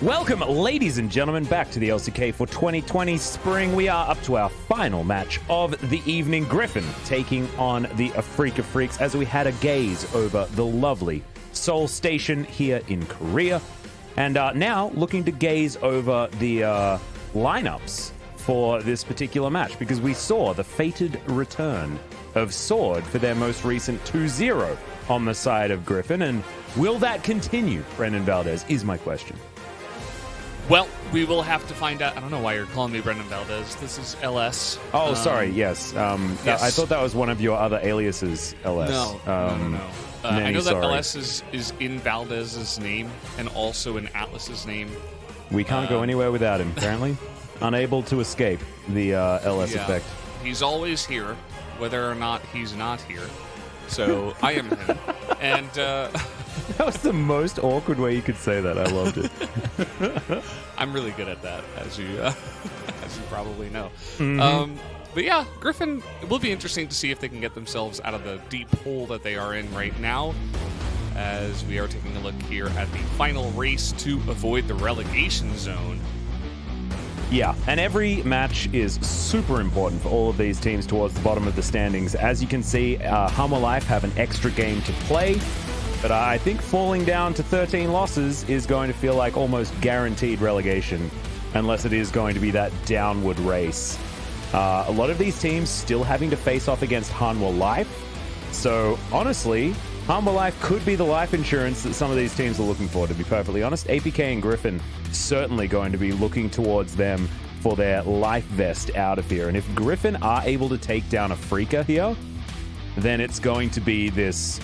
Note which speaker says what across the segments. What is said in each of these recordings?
Speaker 1: Welcome, ladies and gentlemen, back to the LCK for 2020 Spring. We are up to our final match of the evening. Griffin taking on the Afreeca Freecs as we had a gaze over the lovely Seoul Station here in Korea. And now looking to gaze over the lineups for this particular match, because we saw the fated return of Sword for their most recent 2-0 on the side of Griffin. And will that continue, Brendan Valdez, is my question.
Speaker 2: Well, we will have to find out. I don't know why you're calling me Brendan Valdez. This is LS.
Speaker 1: Oh, sorry. Yes.
Speaker 2: Yes.
Speaker 1: I thought that was one of your other aliases, LS.
Speaker 2: No. I know that LS is in Valdez's name and also in Atlas's name.
Speaker 1: We can't go anywhere without him, apparently. Unable to escape the LS effect.
Speaker 2: He's always here, whether or not he's not here. So I am him. And
Speaker 1: that was the most awkward way you could say that. I loved it.
Speaker 2: I'm really good at that, as you probably know.
Speaker 1: Mm-hmm.
Speaker 2: But yeah, Griffin, it will be interesting to see if they can get themselves out of the deep hole that they are in right now, as we are taking a look here at the final race to avoid the relegation zone.
Speaker 1: Yeah, and every match is super important for all of these teams towards the bottom of the standings. As you can see, Hummer Life have an extra game to play, but I think falling down to 13 losses is going to feel like almost guaranteed relegation, unless it is going to be that downward race. A lot of these teams still having to face off against Hanwha Life, so honestly, Hanwha Life could be the life insurance that some of these teams are looking for, to be perfectly honest. APK and Griffin certainly going to be looking towards them for their life vest out of here. And if Griffin are able to take down Afreeca here, then it's going to be this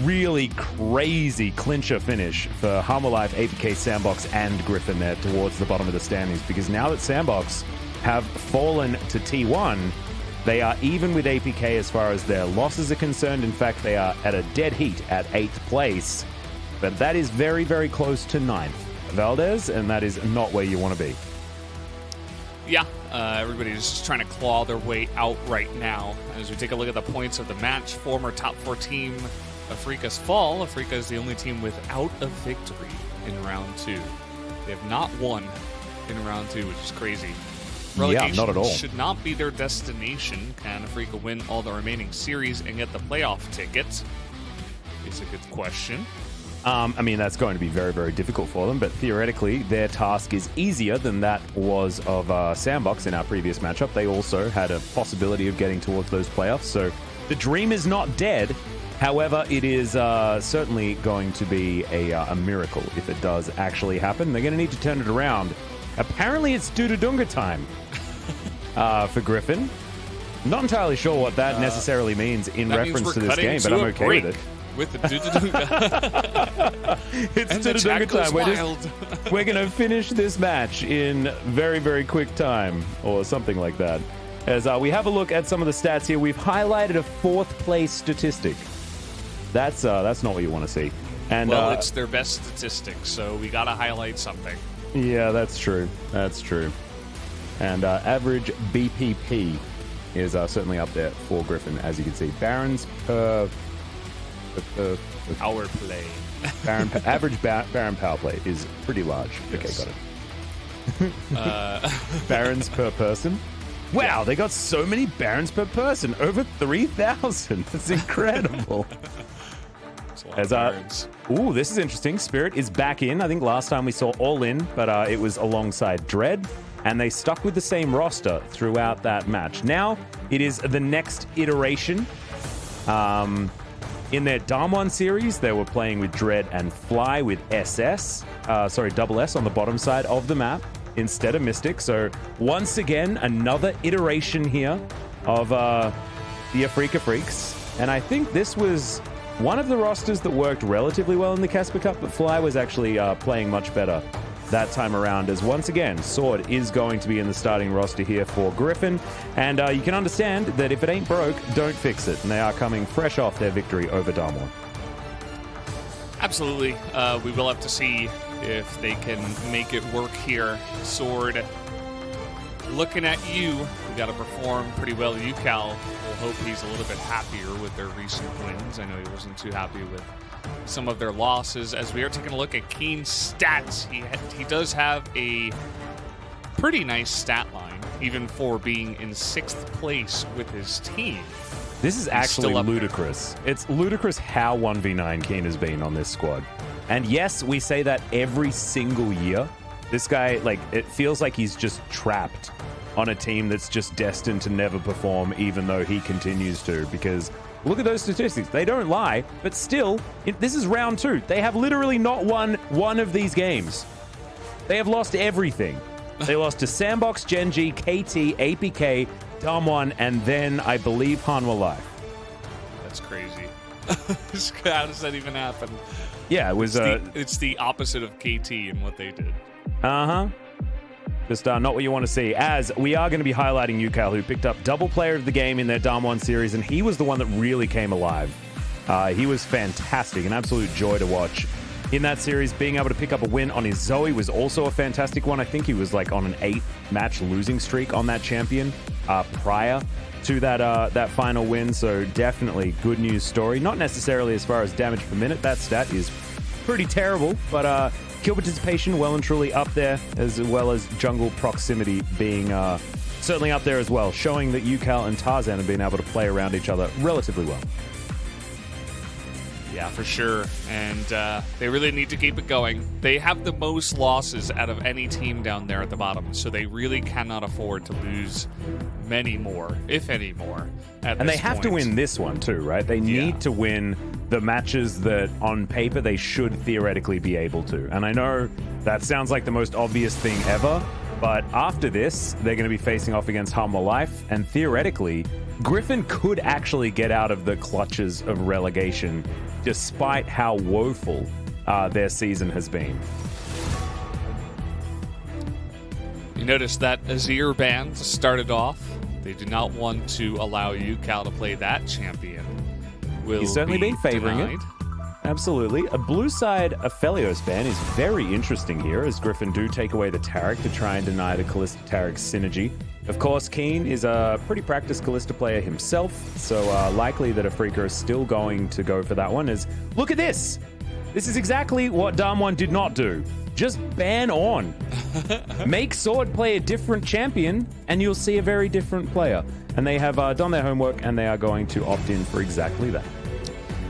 Speaker 1: really crazy clincher finish for Hanwha Life, APK, Sandbox, and Griffin there towards the bottom of the standings. Because now that Sandbox have fallen to T1, they are even with APK as far as their losses are concerned. In fact, they are at a dead heat at 8th place. But that is very, very close to 9th, Valdez, and that is not where you want to be.
Speaker 2: Yeah, everybody's just trying to claw their way out right now. As we take a look at the points of the match, former top 4 team Afreeca's fall. Afreeca is the only team without a victory in round 2. They have not won in round 2, which is crazy. Relegation
Speaker 1: not at all.
Speaker 2: Should not be their destination. Can Afreeca win all the remaining series and get the playoff ticket? Is a good question.
Speaker 1: I mean, that's going to be very, very difficult for them, but theoretically, their task is easier than that was of Sandbox in our previous matchup. They also had a possibility of getting towards those playoffs, so the dream is not dead. However, it is certainly going to be a miracle if it does actually happen. They're going to need to turn it around. Apparently, it's Dudadunga time for Griffin. Not entirely sure what that necessarily means in reference to this game, but I'm okay with it.
Speaker 2: With the Dudadunga.
Speaker 1: It's Dudadunga time. We're going to finish this match in very, very quick time, or something like that. As we have a look at some of the stats here, we've highlighted a 4th place statistic. That's not what you want to see. And
Speaker 2: well, it's their best statistic, so we got to highlight something.
Speaker 1: Yeah, that's true. That's true. And average BPP is certainly up there for Griffin, as you can see. Barons per
Speaker 2: Power play.
Speaker 1: Average Baron power play is pretty large.
Speaker 2: Yes.
Speaker 1: Okay, got it. Barons per person. Wow, they got so many Barons per person. Over 3,000. That's incredible. Ooh, this is interesting. Spirit is back in. I think last time we saw All In, but it was alongside Dread, and they stuck with the same roster throughout that match. Now, it is the next iteration. In their Damwon series, they were playing with Dread and Fly with double S on the bottom side of the map instead of Mystic. So once again, another iteration here of the Afreeca Freecs. And I think this was one of the rosters that worked relatively well in the Casper Cup, but Fly was actually playing much better that time around, as once again, Sword is going to be in the starting roster here for Griffin. And you can understand that if it ain't broke, don't fix it. And they are coming fresh off their victory over Damwon.
Speaker 2: Absolutely. We will have to see if they can make it work here. Sword, looking at you. You got to perform pretty well. UCal, we'll hope he's a little bit happier with their recent wins. I know he wasn't too happy with some of their losses as we are taking a look at Keen's stats. He does have a pretty nice stat line, even for being in 6th place with his team.
Speaker 1: This is actually ludicrous. It's ludicrous how 1v9 Keen has been on this squad. And yes, we say that every single year. This guy, like, it feels like he's just trapped on a team that's just destined to never perform, even though he continues to, because look at those statistics. They don't lie, but still, this is round 2. They have literally not won one of these games. They have lost everything. They lost to Sandbox, Gen.G, KT, APK, Dumb1, and then, I believe, Hanwha Life.
Speaker 2: That's crazy. How does that even happen?
Speaker 1: Yeah, it was...
Speaker 2: It's the opposite of KT and what they did.
Speaker 1: Uh-huh. Just not what you want to see, as we are going to be highlighting UCal, who picked up double player of the game in their Dumb1 series, and he was the one that really came alive. He was fantastic, an absolute joy to watch. In that series, being able to pick up a win on his Zoe was also a fantastic one. I think he was like on an 8-match losing streak on that champion prior to that final win. So definitely good news story. Not necessarily as far as damage per minute. That stat is pretty terrible, but kill participation well and truly up there, as well as jungle proximity being certainly up there as well, showing that UCal and Tarzan have been able to play around each other relatively well.
Speaker 2: Yeah, for sure. And they really need to keep it going. They have the most losses out of any team down there at the bottom, so they really cannot afford to lose many more, if any more,
Speaker 1: and they have to win this one too, right? They need to win the matches that on paper they should theoretically be able to. And I know that sounds like the most obvious thing ever, but after this, they're going to be facing off against Hanwha Life, and theoretically, Griffin could actually get out of the clutches of relegation despite how woeful their season has been.
Speaker 2: You notice that Azir band started off. They do not want to allow UCal to play that champion.
Speaker 1: He's certainly been favoring it. Absolutely. A blue side Aphelios ban is very interesting here, as Griffin do take away the Taric to try and deny the Kalista Taric synergy. Of course, Keen is a pretty practiced Kalista player himself, so likely that Afreeca is still going to go for that one. As look at this! This is exactly what Dumb1 did not do. Just ban on. Make Sword play a different champion, and you'll see a very different player. And they have done their homework, and they are going to opt in for exactly that.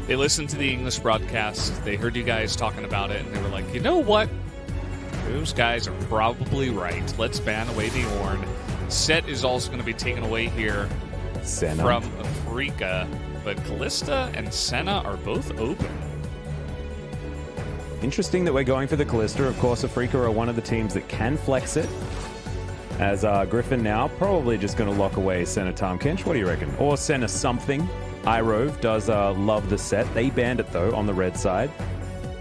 Speaker 2: They listened to the English broadcast. They heard you guys talking about it, and they were like, you know what? Those guys are probably right. Let's ban away the Ornn. Set is also going to be taken away here
Speaker 1: Senna
Speaker 2: from Afreeca, but Kalista and Senna are both open.
Speaker 1: Interesting that we're going for the Kalista. Of course, Afreeca are one of the teams that can flex it. As Griffin now probably just going to lock away Senna Tarmkench. What do you reckon? Or Senna something. Irove does love the set. They banned it, though, on the red side.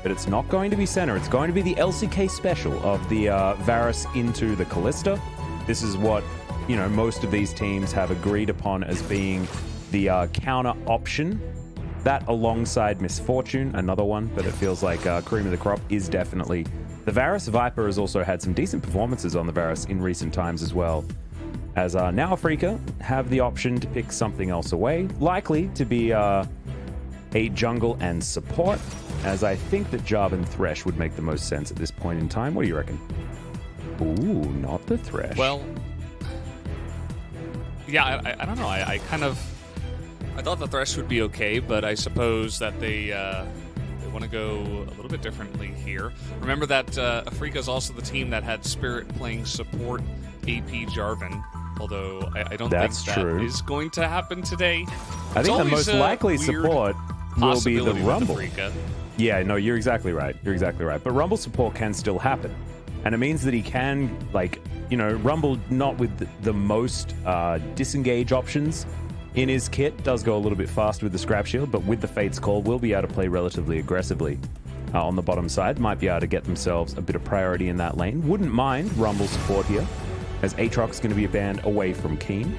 Speaker 1: But it's not going to be Senna. It's going to be the LCK special of the Varus into the Kalista. This is what, you know, most of these teams have agreed upon as being the counter option. That alongside Misfortune, another one, but it feels like cream of the crop is definitely the Varus. Viper has also had some decent performances on the Varus in recent times as well. As now Afreeca have the option to pick something else away, likely to be a jungle and support, as I think that Jarb and Thresh would make the most sense at this point in time. What do you reckon? Ooh, not the Thresh.
Speaker 2: Well, yeah, I don't know. I thought the Thresh would be okay, but I suppose that they want to go a little bit differently here. Remember that Afreeca is also the team that had Spirit playing support AP Jarvan, although I don't think that is going to happen today.
Speaker 1: I think the most likely support will be the Rumble. Yeah, no, you're exactly right. You're exactly right. But Rumble support can still happen. And it means that he can, like, you know, Rumble not with the most disengage options in his kit, does go a little bit faster with the Scrap Shield, but with the Fate's Call, will be able to play relatively aggressively on the bottom side. Might be able to get themselves a bit of priority in that lane. Wouldn't mind Rumble support here, as Aatrox is going to be a band away from Keen.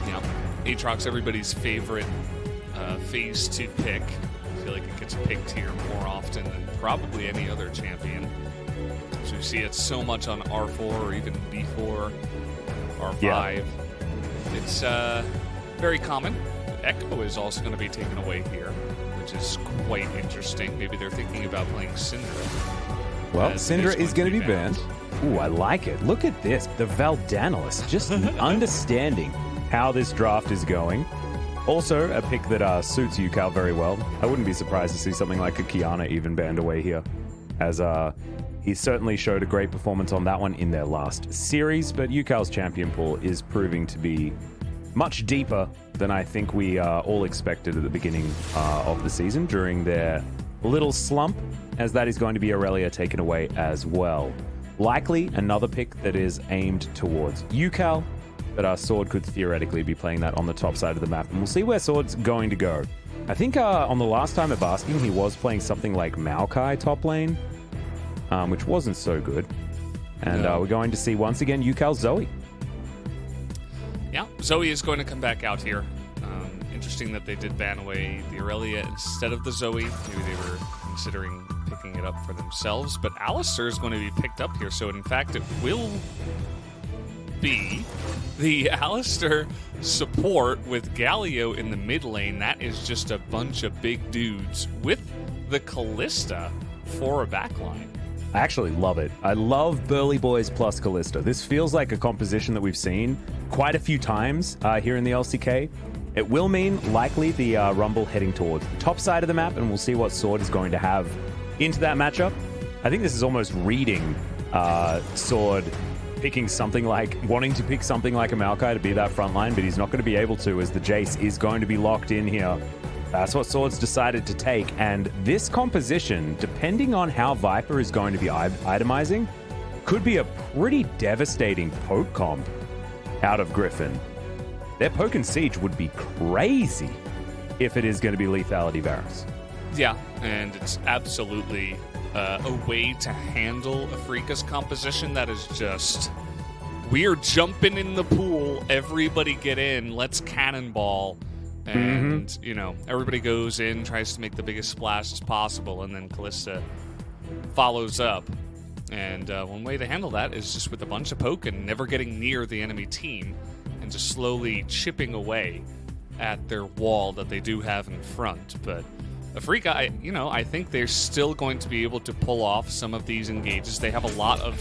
Speaker 2: Yeah, Aatrox, everybody's favorite phase to pick. I feel like it gets picked here more often than probably any other champion. So you see it so much on R4 or even B4, R5. Yeah. It's very common. Echo is also going to be taken away here, which is quite interesting. Maybe they're thinking about playing Syndra.
Speaker 1: Well, Syndra is going to be banned. Ooh, I like it. Look at this. The Valdanilus, just understanding how this draft is going. Also, a pick that suits UCal very well. I wouldn't be surprised to see something like a Kiana even banned away here, as he certainly showed a great performance on that one in their last series, but UCal's champion pool is proving to be much deeper than I think we all expected at the beginning of the season during their little slump, as that is going to be Aurelia taken away as well. Likely another pick that is aimed towards UCal, but our Sword could theoretically be playing that on the top side of the map, and we'll see where Sword's going to go. I think on the last time at Basking, he was playing something like Maokai top lane, which wasn't so good. And we're going to see, once again, UCal's Zoe.
Speaker 2: Yeah, Zoe is going to come back out here. Interesting that they did ban away the Aurelia instead of the Zoe. Maybe they were considering picking it up for themselves. But Alistar is going to be picked up here. So, in fact, it will be the Alistar support with Galio in the mid lane. That is just a bunch of big dudes with the Kalista for a backline.
Speaker 1: I actually love it. I love Burly Boys plus Kalista. This feels like a composition that we've seen quite a few times here in the LCK. It will mean likely the Rumble heading towards the top side of the map, and we'll see what Sword is going to have into that matchup. I think this is almost reading Sword picking something like, wanting to pick something like a Maokai to be that front line, but he's not going to be able to, as the Jace is going to be locked in here. That's what Sword's decided to take, and this composition, depending on how Viper is going to be itemizing, could be a pretty devastating poke comp out of Griffin. Their poke and siege would be crazy if it is going to be lethality Varus.
Speaker 2: Yeah, and it's absolutely a way to handle Afreeca's composition that is just, we're jumping in the pool, everybody get in, let's cannonball. And, you know, everybody goes in, tries to make the biggest splash as possible, and then Kalista follows up. And one way to handle that is just with a bunch of poke and never getting near the enemy team and just slowly chipping away at their wall that they do have in front. But Afreeca, I think they're still going to be able to pull off some of these engages. They have a lot of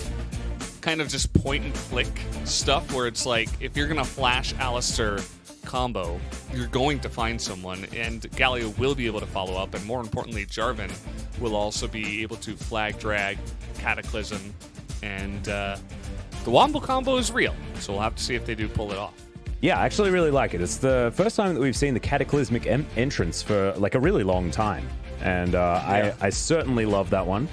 Speaker 2: kind of just point and click stuff where it's like, if you're going to flash Alistar combo, you're going to find someone, and Galio will be able to follow up, and more importantly, Jarvan will also be able to flag drag, Cataclysm, and the Wombo combo is real, so we'll have to see if they do pull it off.
Speaker 1: Yeah, I actually really like it. It's the first time that we've seen the Cataclysmic entrance for like a really long time, and I certainly love that one.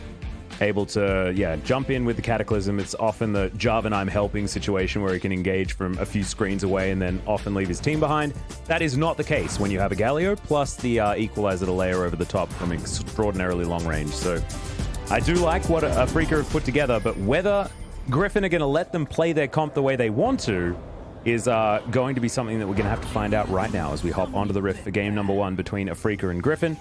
Speaker 1: Able to, jump in with the Cataclysm. It's often the Jarvan I'm helping situation where he can engage from a few screens away and then often leave his team behind. That is not the case when you have a Galio, plus the Equalizer to layer over the top from extraordinarily long range. So I do like what Afreeca have put together, but whether Griffin are going to let them play their comp the way they want to is going to be something that we're going to have to find out right now as we hop onto the Rift for game number 1 between Afreeca and Griffin.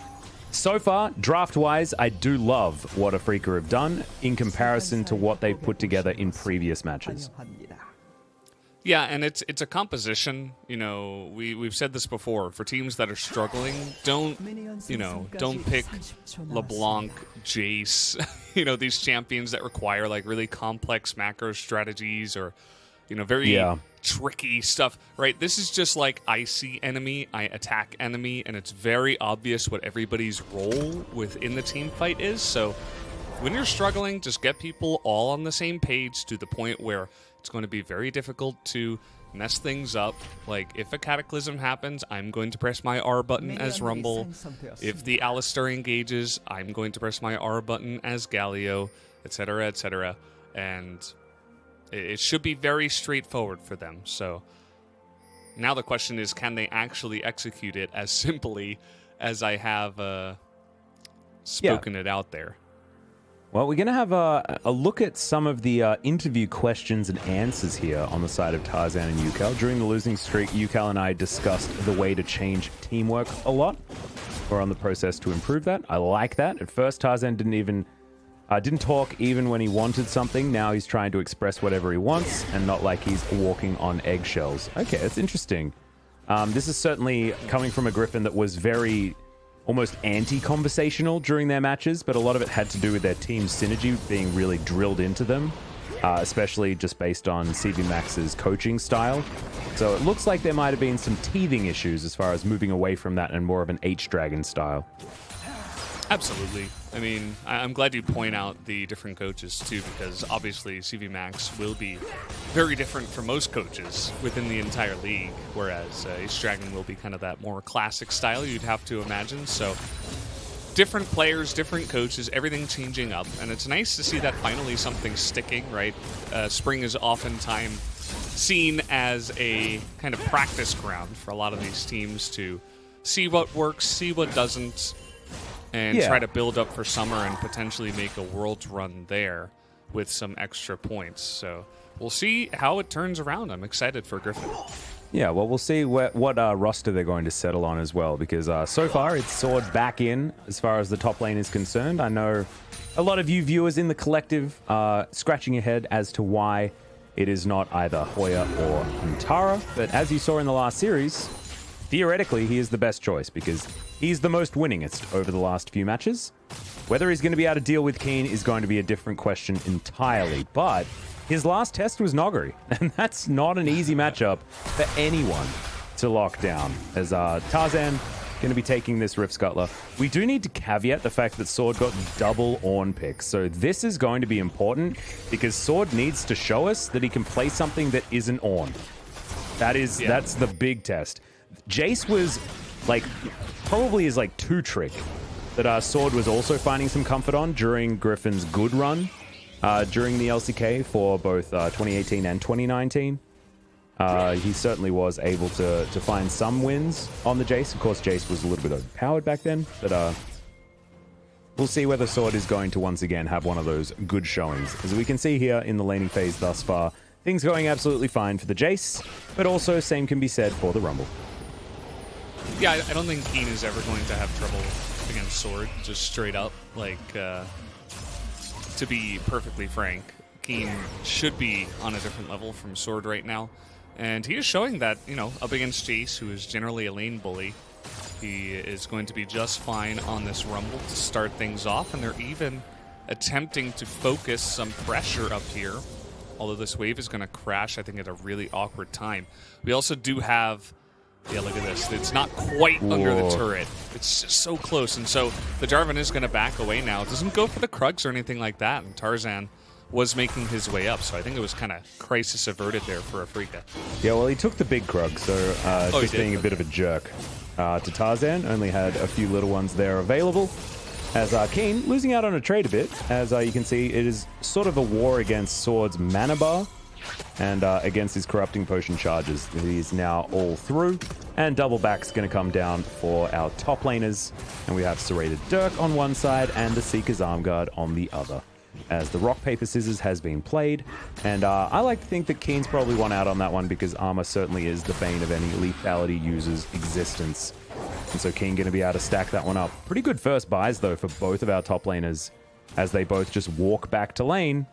Speaker 1: So far, draft-wise, I do love what Afreeca have done in comparison to what they've put together in previous matches.
Speaker 2: Yeah, and it's a composition. You know, we've said this before. For teams that are struggling, don't pick LeBlanc, Jace, these champions that require like really complex macro strategies or, very tricky stuff, right? This is just like I see enemy, I attack enemy, and it's very obvious what everybody's role within the team fight is. So when you're struggling, just get people all on the same page to the point where it's going to be very difficult to mess things up. Like, if a Cataclysm happens, I'm going to press my R button as Rumble. If the Alistar engages, I'm going to press my R button as Galio, etc., etc. And it should be very straightforward for them. So now the question is, can they actually execute it as simply as I have spoken it out there?
Speaker 1: Well, we're going to have a look at some of the interview questions and answers here on the side of Tarzan and UCal. During the losing streak, UCal and I discussed the way to change teamwork a lot. We're on the process to improve that. I like that. At first, Tarzan didn't talk even when he wanted something. Now he's trying to express whatever he wants and not like he's walking on eggshells. Okay, that's interesting. This is certainly coming from a Griffin that was very almost anti-conversational during their matches, but a lot of it had to do with their team synergy being really drilled into them, especially just based on CV Max's coaching style. So it looks like there might have been some teething issues as far as moving away from that and more of an H-Dragon style.
Speaker 2: Absolutely. I mean, I'm glad you point out the different coaches too, because obviously CV Max will be very different from most coaches within the entire league, whereas H-Dragon will be kind of that more classic style you'd have to imagine. So different players, different coaches, everything changing up, and it's nice to see that finally something's sticking, right? Spring is oftentimes seen as a kind of practice ground for a lot of these teams to see what works, see what doesn't, and try to build up for summer and potentially make a Worlds run there with some extra points. So we'll see how it turns around. I'm excited for Griffin.
Speaker 1: Yeah, well, we'll see what roster they're going to settle on as well, because so far it's Sword back in as far as the top lane is concerned. I know a lot of you viewers in the collective scratching your head as to why it is not either Hoya or Huntara, but as you saw in the last series, theoretically he is the best choice because he's the most winningest over the last few matches. Whether he's going to be able to deal with Keen is going to be a different question entirely, but his last test was Noggery, and that's not an easy matchup for anyone to lock down, as Tarzan going to be taking this Rift Scuttler. We do need to caveat the fact that Sword got double Ornn picks, so this is going to be important because Sword needs to show us that he can play something that isn't Ornn. That's the big test. Jace was probably his 2-trick that Sword was also finding some comfort on during Griffin's good run during the LCK for both 2018 and 2019. He certainly was able to find some wins on the Jace. Of course, Jace was a little bit overpowered back then, but we'll see whether Sword is going to once again have one of those good showings. As we can see here in the laning phase thus far, things going absolutely fine for the Jace, but also same can be said for the Rumble.
Speaker 2: Yeah, I don't think Keen is ever going to have trouble against Sword, just straight up. To be perfectly frank, Keen should be on a different level from Sword right now. And he is showing that, up against Jace, who is generally a lane bully, he is going to be just fine on this Rumble to start things off. And they're even attempting to focus some pressure up here. Although this wave is going to crash, I think, at a really awkward time. We also do have... Yeah, look at this. It's not quite under the turret. It's just so close. And so the Jarvan is going to back away now. It doesn't go for the Krugs or anything like that. And Tarzan was making his way up. So I think it was kind of crisis averted there for Afreeca.
Speaker 1: Yeah, well, he took the big Krug, so just being a bit of a jerk to Tarzan. Only had a few little ones there available. As Keen losing out on a trade a bit. As you can see, it is sort of a war against Sword's mana bar. And against his Corrupting Potion charges. He's now all through. And double back's going to come down for our top laners. And we have Serrated Dirk on one side and the Seeker's Arm Guard on the other. As the Rock, Paper, Scissors has been played. And I like to think that Keen's probably won out on that one because Armor certainly is the bane of any lethality user's existence. And so Keen going to be able to stack that one up. Pretty good first buys, though, for both of our top laners as they both just walk back to lane.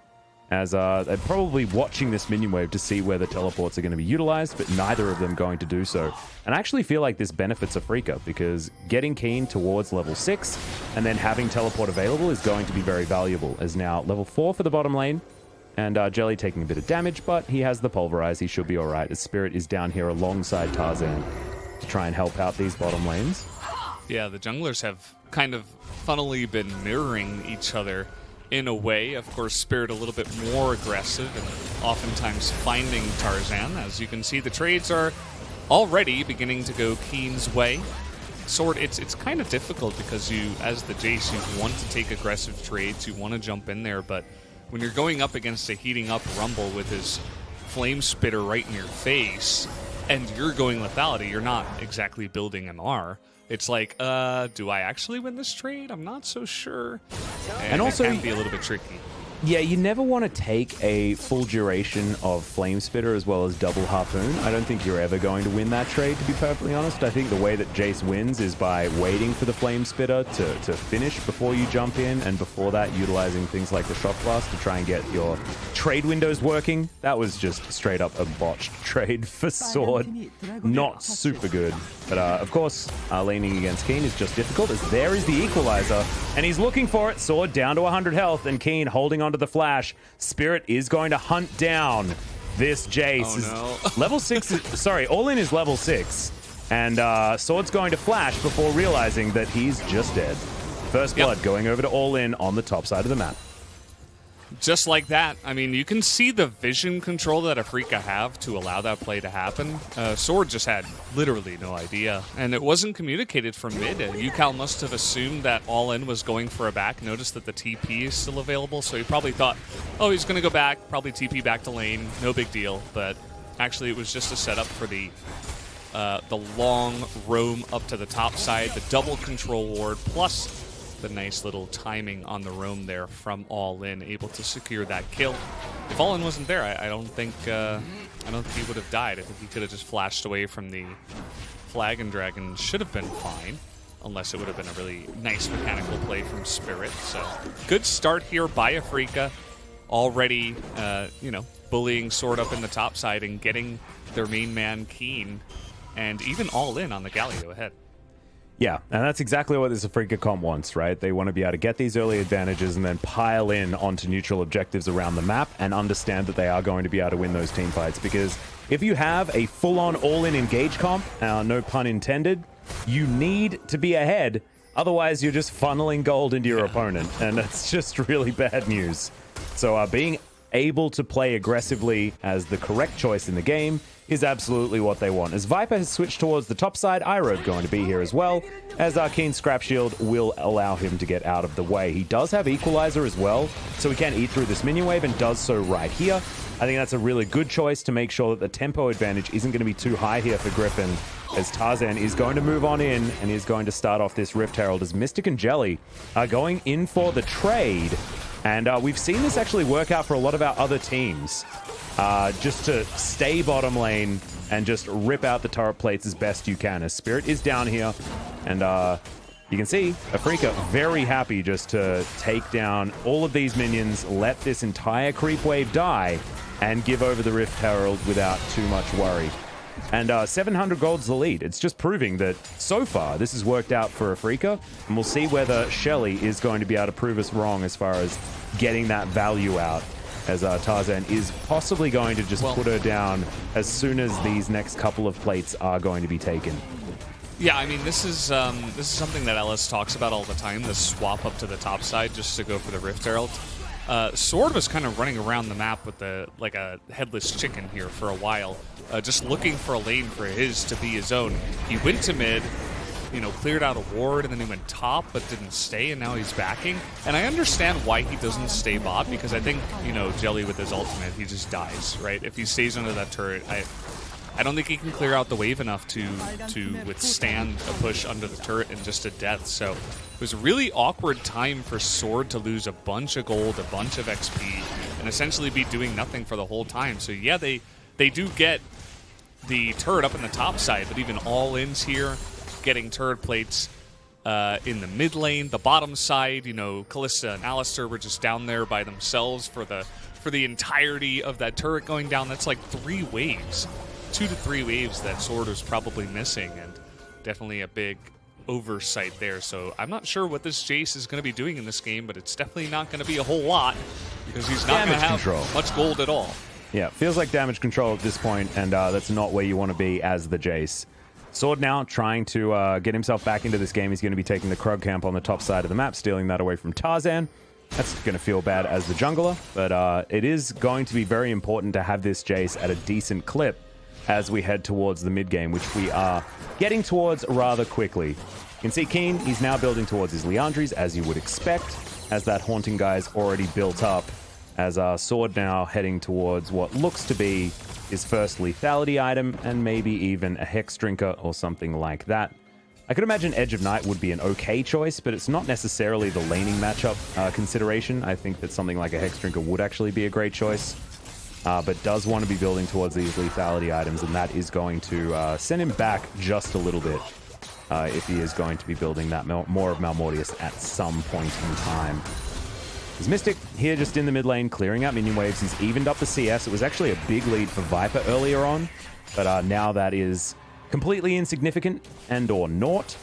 Speaker 1: As they're probably watching this minion wave to see where the teleports are going to be utilized, but neither of them going to do so. And I actually feel like this benefits Afreeca because getting Keen towards level 6 and then having teleport available is going to be very valuable. As now level 4 for the bottom lane, and Jelly taking a bit of damage, but he has the Pulverize. He should be all right. As Spirit is down here alongside Tarzan to try and help out these bottom lanes.
Speaker 2: Yeah, the junglers have kind of funnily been mirroring each other in a way. Of course, Spirit a little bit more aggressive and oftentimes finding Tarzan. As you can see, the trades are already beginning to go Keen's way. Sword, it's kind of difficult because you, as the Jace, you want to take aggressive trades, you want to jump in there, but when you're going up against a heating up Rumble with his Flame Spitter right in your face, and you're going lethality, you're not exactly building MR. It's like, do I actually win this trade? I'm not so sure. And also, it can be a little bit tricky.
Speaker 1: Yeah, you never want to take a full duration of Flame Spitter as well as double Harpoon. I don't think you're ever going to win that trade, to be perfectly honest. I think the way that Jace wins is by waiting for the Flame Spitter to finish before you jump in, and before that, utilizing things like the Shock Blast to try and get your trade windows working. That was just straight up a botched trade for Sword. Not super good. But of course, leaning against Keen is just difficult, as there is the equalizer, and he's looking for it. Sword down to 100 health, and Keen holding on to the flash. Spirit is going to hunt down this Jace.
Speaker 2: Oh, no.
Speaker 1: Level 6, sorry, All-In is level 6. And Sword's going to flash before realizing that he's just dead. First blood going over to All-In on the top side of the map.
Speaker 2: Just like that. I mean, you can see the vision control that Afreeca have to allow that play to happen. Sword just had literally no idea. And it wasn't communicated from mid. UCal must have assumed that All-In was going for a back, noticed that the TP is still available, so he probably thought, oh, he's going to go back, probably TP back to lane, no big deal. But actually, it was just a setup for the long roam up to the top side, the double control ward, plus the nice little timing on the roam there from All-In, able to secure that kill. If All-In wasn't there, I don't think he would have died. I think he could have just flashed away from the flag, and Dragon should have been fine, unless it would have been a really nice mechanical play from Spirit. So good start here by Afreeca, already bullying Sword up in the top side and getting their main man Keen, and even All-In on the Galio ahead.
Speaker 1: Yeah, and that's exactly what this Afreeca comp wants, right? They want to be able to get these early advantages and then pile in onto neutral objectives around the map and understand that they are going to be able to win those team fights. Because if you have a full-on all-in engage comp, no pun intended, you need to be ahead. Otherwise, you're just funneling gold into your opponent, and that's just really bad news. So being able to play aggressively as the correct choice in the game is absolutely what they want. As Viper has switched towards the top side, Iroh going to be here as well, as Keen's Scrap Shield will allow him to get out of the way. He does have Equalizer as well, so he can eat through this minion wave and does so right here. I think that's a really good choice to make sure that the tempo advantage isn't going to be too high here for Griffin, as Tarzan is going to move on in and is going to start off this Rift Herald, as Mystic and Jelly are going in for the trade. And we've seen this actually work out for a lot of our other teams. Just to stay bottom lane and just rip out the turret plates as best you can. As Spirit is down here, and you can see Afreeca very happy just to take down all of these minions, let this entire creep wave die, and give over the Rift Herald without too much worry. And 700 gold's the lead. It's just proving that so far this has worked out for Afreeca, and we'll see whether Shelly is going to be able to prove us wrong as far as getting that value out, as Tarzan is possibly going to just put her down as soon as these next couple of plates are going to be taken.
Speaker 2: Yeah, I mean, this is something that LS talks about all the time, the swap up to the top side just to go for the Rift Herald. Sword was kind of running around the map with like a headless chicken here for a while, just looking for a lane for his to be his own. He went to mid, cleared out a ward, and then he went top, but didn't stay, and now he's backing. And I understand why he doesn't stay bot, because I think, Jelly with his ultimate, he just dies, right? If he stays under that turret, I don't think he can clear out the wave enough to withstand a push under the turret and just a death. So it was a really awkward time for Sword to lose a bunch of gold, a bunch of XP, and essentially be doing nothing for the whole time. So yeah, they do get the turret up in the top side, but even All-In's here, getting turret plates in the mid lane, the bottom side. Kalista and Alistar were just down there by themselves for the entirety of that turret going down. That's like 3 waves. 2 to 3 waves that Sword was probably missing, and definitely a big oversight there. So I'm not sure what this Jace is going to be doing in this game, but it's definitely not going to be a whole lot, because he's not going to have much gold at all.
Speaker 1: Yeah, feels like damage control at this point, and that's not where you want to be as the Jace. Sword now trying to get himself back into this game. He's going to be taking the Krug camp on the top side of the map, stealing that away from Tarzan. That's going to feel bad as the jungler, but it is going to be very important to have this Jace at a decent clip as we head towards the mid game, which we are getting towards rather quickly. You can see Keen, he's now building towards his Liandry's, as you would expect, as that Haunting guy's already built up, as our Sword now heading towards what looks to be his first lethality item, and maybe even a Hex Drinker or something like that. I could imagine Edge of Night would be an okay choice, but it's not necessarily the laning matchup consideration. I think that something like a Hex Drinker would actually be a great choice, but does want to be building towards these lethality items, and that is going to send him back just a little bit if he is going to be building that more of Malmortius at some point in time. There's Mystic here just in the mid lane, clearing out minion waves. He's evened up the CS. It was actually a big lead for Viper earlier on, but now that is completely insignificant and or naught.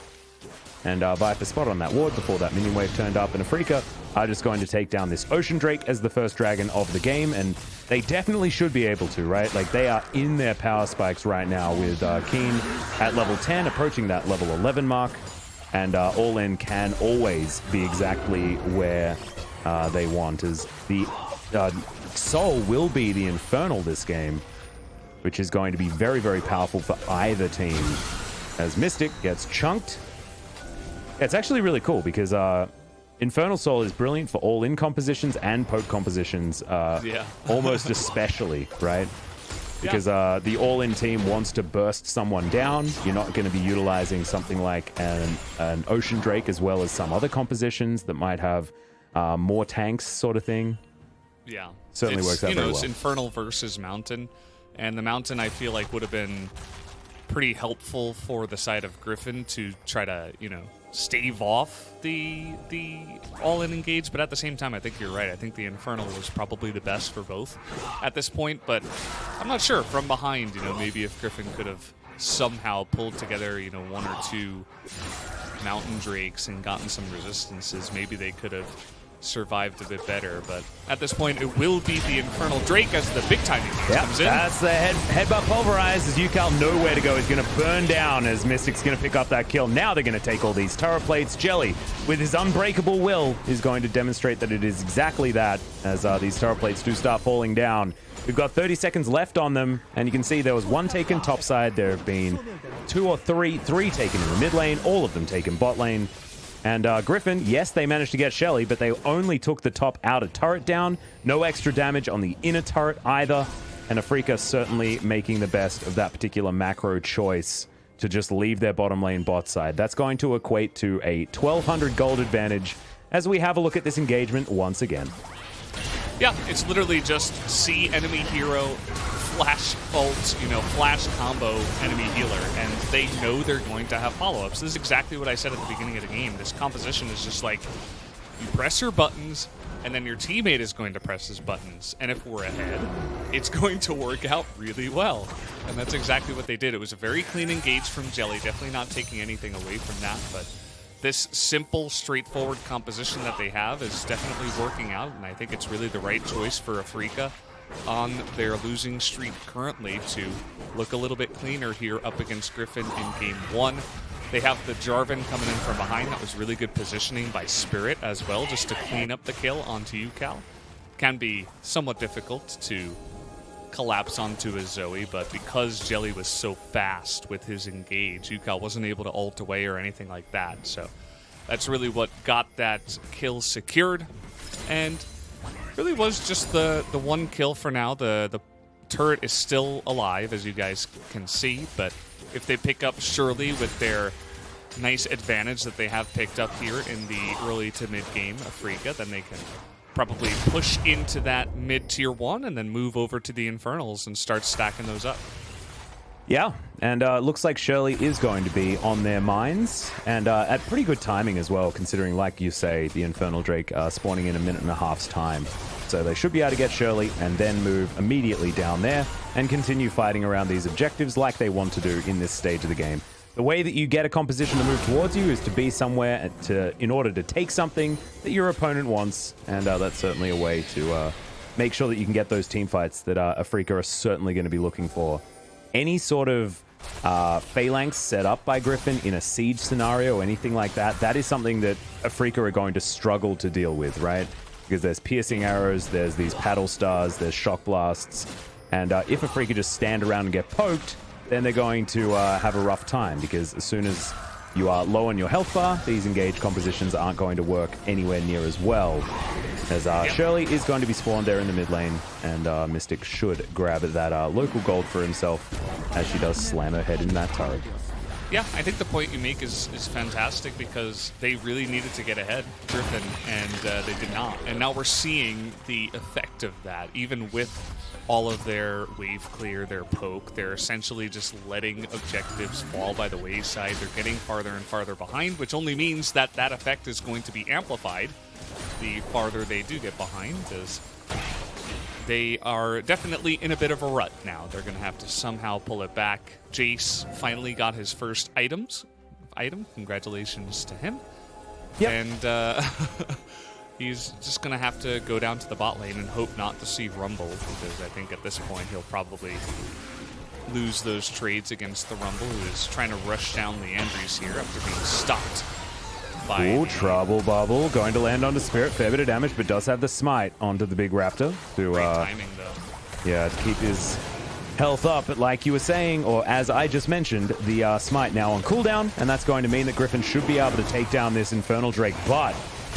Speaker 1: And Viper spot on that ward before that minion wave turned up, and Afreeca are just going to take down this Ocean Drake as the first dragon of the game, and they definitely should be able to, right? Like, they are in their power spikes right now with Keen at level 10, approaching that level 11 mark, and All In can always be exactly where they want, as the Soul will be the Infernal this game, which is going to be very, very powerful for either team. As Mystic gets chunked. It's actually really cool because Infernal Soul is brilliant for all-in compositions and poke compositions, almost especially, right? Because the all-in team wants to burst someone down. You're not going to be utilizing something like an Ocean Drake as well as some other compositions that might have more tanks sort of thing.
Speaker 2: Yeah.
Speaker 1: Certainly works out very well.
Speaker 2: It's Infernal versus Mountain, and the Mountain I feel like would have been pretty helpful for the side of Griffin to try to, stave off the all-in engage, but at the same time, I think you're right. I think the Infernal was probably the best for both at this point, but I'm not sure. From behind, maybe if Griffin could have somehow pulled together, one or two Mountain Drakes and gotten some resistances, maybe they could have survived a bit better, but at this point it will be the Infernal Drake as the big timing comes in.
Speaker 1: That's the headbutt pulverized as UCal nowhere to go. He's going to burn down as Mystic's going to pick up that kill. Now they're going to take all these turret plates. Jelly, with his unbreakable will, is going to demonstrate that it is exactly that, as these turret plates do start falling down. We've got 30 seconds left on them, and you can see there was one taken topside. There have been three taken in the mid lane, all of them taken bot lane. And Griffin, yes, they managed to get Shelly, but they only took the top outer turret down. No extra damage on the inner turret either. And Afreeca certainly making the best of that particular macro choice to just leave their bottom lane bot side. That's going to equate to a 1,200 gold advantage as we have a look at this engagement once again.
Speaker 2: Yeah, it's literally just see enemy hero, flash ult, flash combo enemy healer, and they know they're going to have follow-ups. This is exactly what I said at the beginning of the game. This composition is just like, you press your buttons, and then your teammate is going to press his buttons. And if we're ahead, it's going to work out really well. And that's exactly what they did. It was a very clean engage from Jelly, definitely not taking anything away from that, but this simple, straightforward composition that they have is definitely working out, and I think it's really the right choice for Afreeca on their losing streak currently to look a little bit cleaner here up against Griffin in Game 1. They have the Jarvan coming in from behind. That was really good positioning by Spirit as well, just to clean up the kill onto you, Cal. Can be somewhat difficult to collapse onto a Zoe, but because Jelly was so fast with his engage, Yukal wasn't able to ult away or anything like that. So that's really what got that kill secured, and really was just the one kill for now. The turret is still alive, as you guys can see, but if they pick up Shirley with their nice advantage that they have picked up here in the early to mid game Afreeca, then they can probably push into that mid tier 1 and then move over to the Infernals and start stacking those up.
Speaker 1: Yeah, and looks like Shirley is going to be on their minds, and at pretty good timing as well, considering, like you say, the Infernal Drake spawning in a minute and a half's time. So they should be able to get Shirley and then move immediately down there and continue fighting around these objectives like they want to do in this stage of the game. The way that you get a composition to move towards you is to be somewhere in order to take something that your opponent wants, and that's certainly a way to make sure that you can get those team fights that Afreeca are certainly going to be looking for. Any sort of phalanx set up by Griffin in a siege scenario or anything like that, that is something that Afreeca are going to struggle to deal with, right? Because there's piercing arrows, there's these paddle stars, there's shock blasts, and if Afreeca just stand around and get poked, then they're going to have a rough time, because as soon as you are low on your health bar, these engaged compositions aren't going to work anywhere near as well. As Shirley is going to be spawned there in the mid lane, and Mystic should grab that local gold for himself as she does slam her head in that turret.
Speaker 2: Yeah, I think the point you make is fantastic because they really needed to get ahead, Griffin, and they did not. And now we're seeing the effect of that. Even with all of their wave clear, their poke, they're essentially just letting objectives fall by the wayside. They're getting farther and farther behind, which only means that that effect is going to be amplified the farther they do get behind, as they are definitely in a bit of a rut now. They're going to have to somehow pull it back. Jace finally got his first item. Congratulations to him.
Speaker 1: Yep.
Speaker 2: And he's just going to have to go down to the bot lane and hope not to see Rumble, because I think at this point he'll probably lose those trades against the Rumble, who is trying to rush down the Andrews here after being stopped.
Speaker 1: Ooh, Trouble Bubble going to land onto Spirit. Fair bit of damage, but does have the smite onto the big Raptor. To,
Speaker 2: great timing, though.
Speaker 1: Yeah, to keep his health up. But like you were saying, or as I just mentioned, the smite now on cooldown, and that's going to mean that Griffin should be able to take down this Infernal Drake. But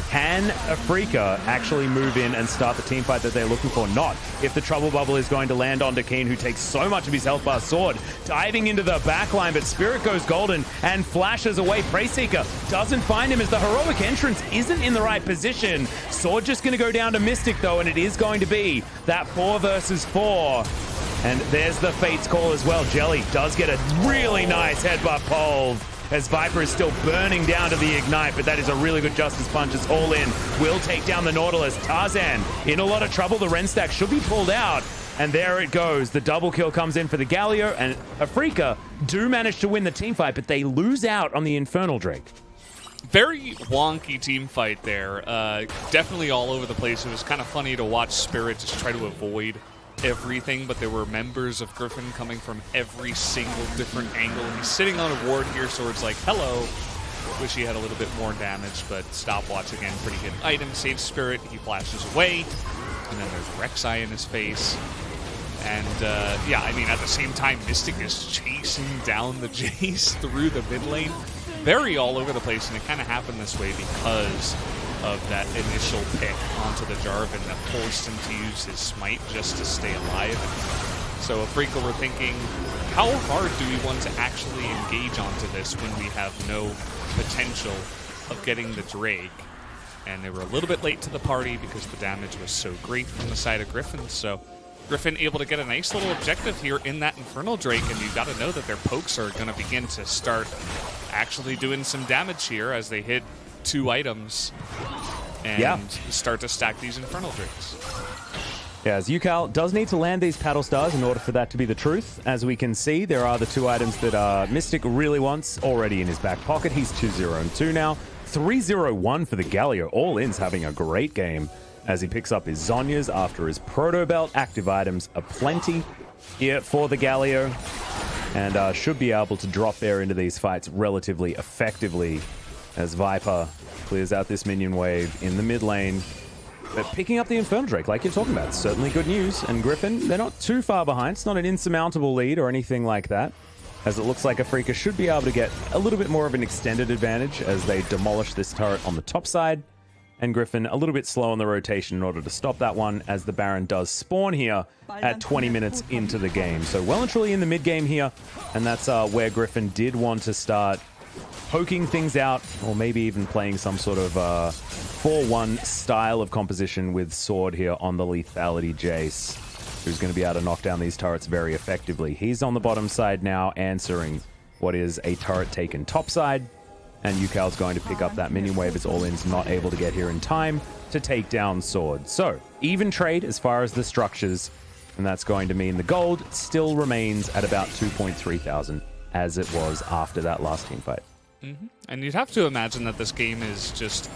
Speaker 1: can Afreeca actually move in and start the team fight that they're looking for? Not. If the Trouble Bubble is going to land on Keen, who takes so much of his health bar. Sword diving into the backline, but Spirit goes golden and flashes away. Preyseeker doesn't find him as the heroic entrance isn't in the right position. Sword just going to go down to Mystic, though, and it is going to be that 4 versus 4. And there's the Fate's Call as well. Jelly does get a really nice headbutt pole, as Viper is still burning down to the Ignite, but that is a really good Justice Punch. It's all in. Will take down the Nautilus. Tarzan in a lot of trouble. The Ren stack should be pulled out. And there it goes. The double kill comes in for the Galio, and Afreeca do manage to win the team fight, but they lose out on the Infernal Drake.
Speaker 2: Very wonky team fight there. Definitely all over the place. It was kind of funny to watch Spirit just try to avoid everything, but there were members of Griffin coming from every single different angle. He's sitting on a ward here, Sword's like, hello. Wish he had a little bit more damage, but Stopwatch again, pretty good item. Saves Spirit, he flashes away, and then there's Rek'Sai in his face. And yeah, I mean, at the same time, Mystic is chasing down the Jace through the mid lane. Very all over the place, and it kind of happened this way because of that initial pick onto the Jarvan that forced him to use his smite just to stay alive. So Afreeca were thinking, how hard do we want to actually engage onto this when we have no potential of getting the Drake? And they were a little bit late to the party because the damage was so great from the side of Griffin. So Griffin able to get a nice little objective here in that Infernal Drake, and you've got to know that their pokes are going to begin to start actually doing some damage here as they hit 2 items and start to stack these Infernal Drakes.
Speaker 1: Yeah, as UCal does need to land these Paddle Stars in order for that to be the truth. As we can see, there are the 2 items that Mystic really wants already in his back pocket. He's 2-0-2 now. 3-0-1 for the Galio. All-In's having a great game as he picks up his Zhonya's after his Proto Belt. Active items aplenty here for the Galio, and should be able to drop there into these fights relatively effectively as Viper clears out this minion wave in the mid lane. But picking up the Infernal Drake, like you're talking about, certainly good news. And Griffin, they're not too far behind. It's not an insurmountable lead or anything like that, as it looks like Afreeca should be able to get a little bit more of an extended advantage as they demolish this turret on the top side. And Griffin a little bit slow on the rotation in order to stop that one, as the Baron does spawn here at 20 minutes into the game. So well and truly in the mid game here, and that's where Griffin did want to start poking things out, or maybe even playing some sort of 4-1 style of composition with Sword here on the Lethality Jace, who's going to be able to knock down these turrets very effectively. He's on the bottom side now, answering what is a turret taken top side, and UCal's going to pick up that minion wave as All-In's not able to get here in time to take down Sword. So, even trade as far as the structures, and that's going to mean the gold still remains at about 2.3 thousand, as it was after that last team fight.
Speaker 2: Mm-hmm. And you'd have to imagine that this game is just,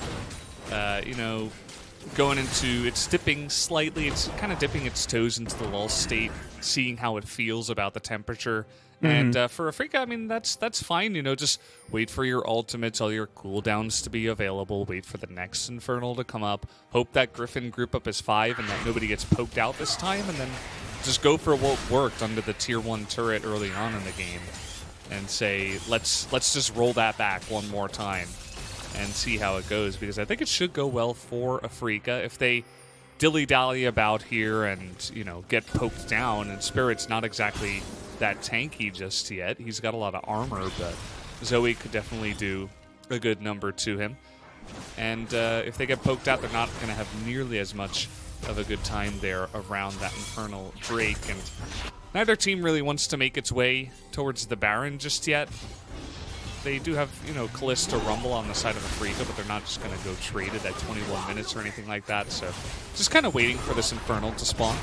Speaker 2: you know, going into, it's dipping slightly, it's kind of dipping its toes into the lull state, seeing how it feels about the temperature. Mm-hmm. And for Afreeca, I mean, that's fine, you know, just wait for your ultimates, all your cooldowns to be available, wait for the next Infernal to come up, hope that Griffin group up as 5 and that nobody gets poked out this time, and then just go for what worked under the tier 1 turret early on in the game. And say, let's just roll that back one more time and see how it goes, because I think it should go well for Afreeca. If they dilly-dally about here and, you know, get poked down, and Spirit's not exactly that tanky just yet. He's got a lot of armor, but Zoe could definitely do a good number to him. And if they get poked out, they're not going to have nearly as much of a good time there around that Infernal Drake. And neither team really wants to make its way towards the Baron just yet. They do have, you know, Callista Rumble on the side of Afreeca, but they're not just going to go trade it at 21 minutes or anything like that. So just kind of waiting for this Infernal to spawn.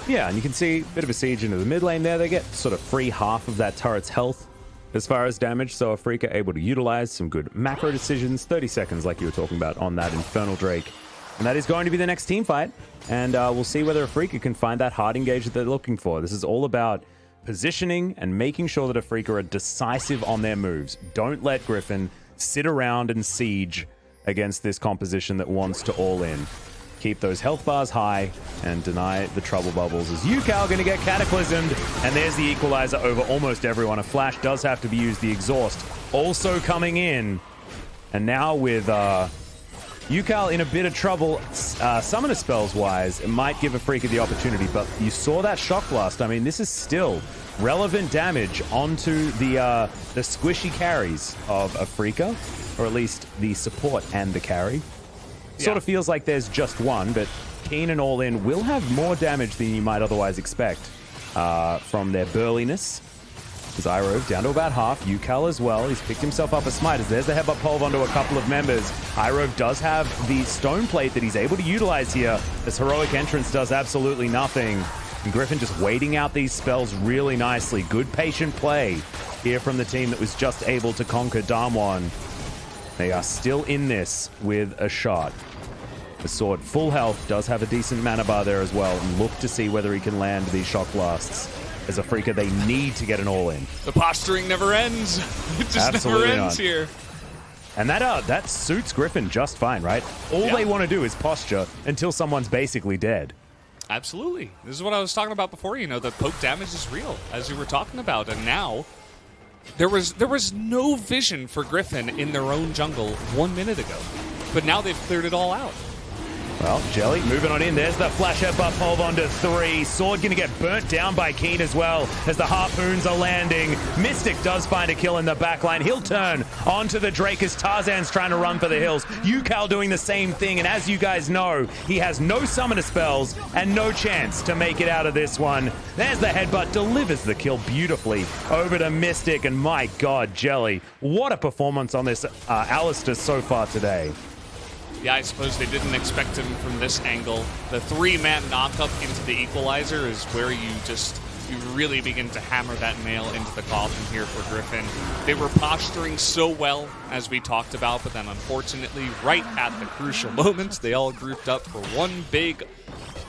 Speaker 1: Yeah, and you can see a bit of a siege into the mid lane there. They get sort of free half of that turret's health as far as damage, so Afreeca able to utilize some good macro decisions. 30 seconds, like you were talking about, on that Infernal Drake. And that is going to be the next team fight. And we'll see whether Afreeca can find that hard engage that they're looking for. This is all about positioning and making sure that Afreeca are decisive on their moves. Don't let Griffin sit around and siege against this composition that wants to all in. Keep those health bars high and deny the trouble bubbles. As Yukal going to get cataclysmed, and there's the equalizer over almost everyone. A flash does have to be used. The exhaust also coming in. And now with Yukal in a bit of trouble, summoner spells wise, it might give Afreeca the opportunity, but you saw that shock blast. I mean, this is still relevant damage onto the squishy carries of Afreeca, or at least the support and the carry. Sort of feels like there's just one, but Keen and All In will have more damage than you might otherwise expect from their burliness. Zyro down to about half. Yukal as well. He's picked himself up a smite. There's the headbutt pulve onto a couple of members. Iroh does have the stone plate that he's able to utilize here. This heroic entrance does absolutely nothing. And Griffin just waiting out these spells really nicely. Good patient play here from the team that was just able to conquer Damwon. They are still in this with a shot. The sword, full health, does have a decent mana bar there as well, and look to see whether he can land these shock blasts. As Afreeca, they need to get an all-in.
Speaker 2: The posturing never ends. It just
Speaker 1: Absolutely
Speaker 2: never ends here.
Speaker 1: And that suits Griffin just fine, right? All they want to do is posture until someone's basically dead.
Speaker 2: Absolutely. This is what I was talking about before. You know, the poke damage is real, as you were talking about. And now, there was no vision for Griffin in their own jungle 1 minute ago. But now they've cleared it all out.
Speaker 1: Well, Jelly moving on in. There's the flash headbutt pulve onto 3. Sword going to get burnt down by Keen as well as the harpoons are landing. Mystic does find a kill in the backline. He'll turn onto the Drake as Tarzan's trying to run for the hills. Yukal doing the same thing, and as you guys know, he has no summoner spells and no chance to make it out of this one. There's the headbutt, delivers the kill beautifully over to Mystic, and my god, Jelly, what a performance on this Alistair so far today.
Speaker 2: Yeah, I suppose they didn't expect him from this angle. The 3-man knockup into the equalizer is where you really begin to hammer that nail into the coffin here for Griffin. They were posturing so well, as we talked about, but then unfortunately, right at the crucial moments, they all grouped up for one big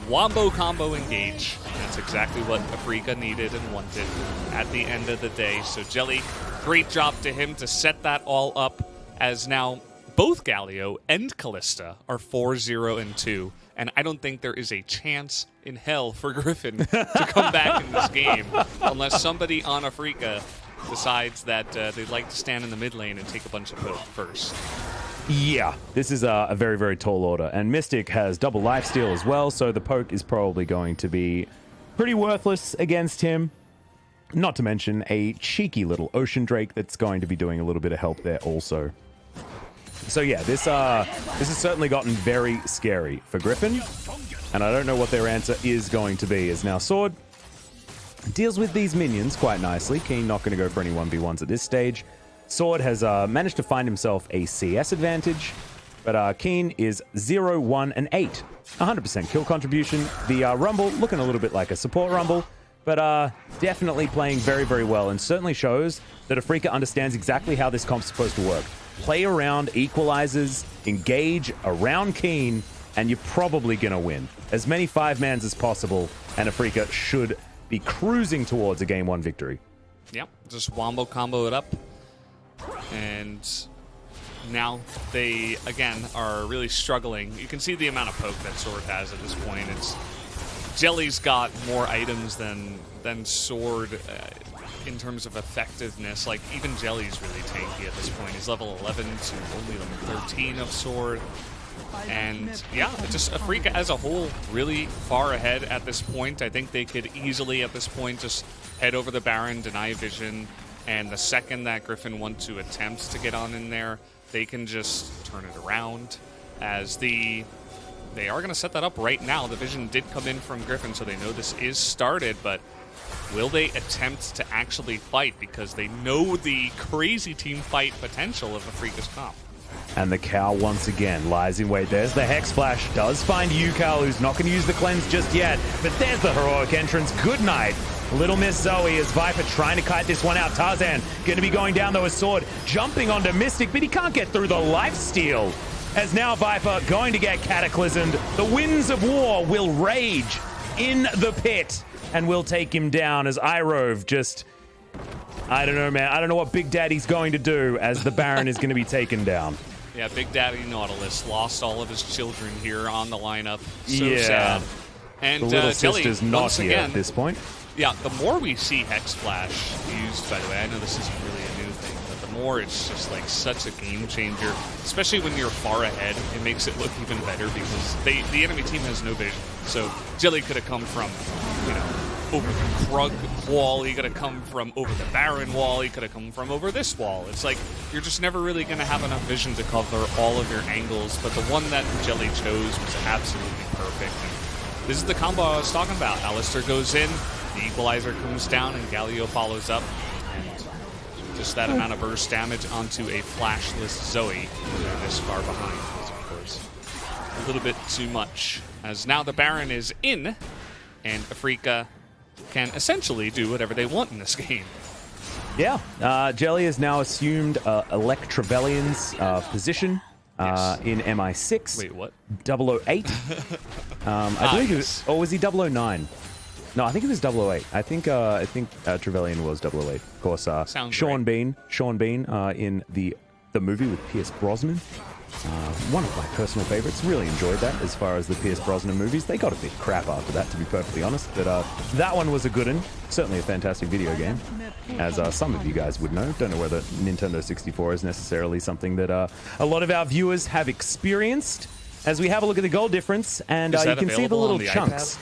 Speaker 2: wombo combo engage. And that's exactly what Afreeca needed and wanted at the end of the day. So Jelly, great job to him to set that all up, as now both Galio and Callista are 4-0-2, and I don't think there is a chance in hell for Griffin to come back in this game unless somebody on Afreeca decides that they'd like to stand in the mid lane and take a bunch of poke first.
Speaker 1: Yeah, this is a very, very tall order, and Mystic has double lifesteal as well, so the poke is probably going to be pretty worthless against him. Not to mention a cheeky little Ocean Drake that's going to be doing a little bit of help there also. So yeah, this has certainly gotten very scary for Griffin, and I don't know what their answer is going to be, as now Sword deals with these minions quite nicely. Keen not going to go for any 1v1s at this stage. Sword has managed to find himself a CS advantage, but Keen is 0, 1, and 8. 100% kill contribution. The Rumble looking a little bit like a support Rumble, but definitely playing very, very well, and certainly shows that Afreeca understands exactly how this comp's supposed to work. Play around equalizers, engage around Keen, and you're probably going to win. As many 5-mans as possible, and Afreeca should be cruising towards a Game 1 victory.
Speaker 2: Yep, just wombo combo it up. And now they, again, are really struggling. You can see the amount of poke that Sword has at this point. Jelly's got more items than Sword in terms of effectiveness. Like, even Jelly's really tanky at this point. He's level 11 to only level 13 of Sword. And yeah, just Afreeca as a whole really far ahead at this point. I think they could easily at this point just head over the Baron, deny vision, And the second that Griffin wants to attempt to get on in there, they can just turn it around as they are going to set that up right now. The vision did come in from Griffin, so they know this is started, but will they attempt to actually fight? Because they know the crazy team fight potential of Afreeca's comp.
Speaker 1: And the cow once again lies in wait. There's the Hex Flash. Does find Yukal, who's not going to use the cleanse just yet. But there's the heroic entrance. Good night. Little Miss Zoe as Viper trying to kite this one out. Tarzan going to be going down though, a sword. Jumping onto Mystic, but he can't get through the lifesteal. As now Viper going to get cataclysmed. The winds of war will rage in the pit and will take him down as Irove just... I don't know, man. I don't know what Big Daddy's going to do as the Baron is going to be taken down.
Speaker 2: Yeah, Big Daddy Nautilus lost all of his children here on the lineup. So
Speaker 1: yeah.
Speaker 2: sad. And
Speaker 1: the little
Speaker 2: Jelly,
Speaker 1: sister's not
Speaker 2: once
Speaker 1: here
Speaker 2: again,
Speaker 1: at this point.
Speaker 2: Yeah, the more we see Hex Flash used, by the way, I know this isn't really a new thing, but the more it's just like such a game changer, especially when you're far ahead. It makes it look even better because the enemy team has no vision. So Jelly could have come from, you know, over the Krug wall, he could have come from over the Baron wall, he could have come from over this wall. It's like you're just never really going to have enough vision to cover all of your angles, but the one that Jelly chose was absolutely perfect. And this is the combo I was talking about. Alistar goes in, the Equalizer comes down, and Galio follows up. And just that amount of burst damage onto a flashless Zoe this far behind is, of course, a little bit too much. As now the Baron is in, and Afreeca can essentially do whatever they want in this game.
Speaker 1: Yeah, Jelly has now assumed Electrebellion's position in MI6.
Speaker 2: Wait, what?
Speaker 1: 008. I believe it was, or was he 009? No, I think it was 008. I think Trevelyan was 008. Of course, Sean Bean in the movie with Pierce Brosnan. One of my personal favorites. Really enjoyed that as far as the Pierce Brosnan movies. They got a bit crap after that, to be perfectly honest. But that one was a good one. Certainly a fantastic video game, as some of you guys would know. Don't know whether Nintendo 64 is necessarily something that a lot of our viewers have experienced. As we have a look at the goal difference, and you can see the little chunks. iPad?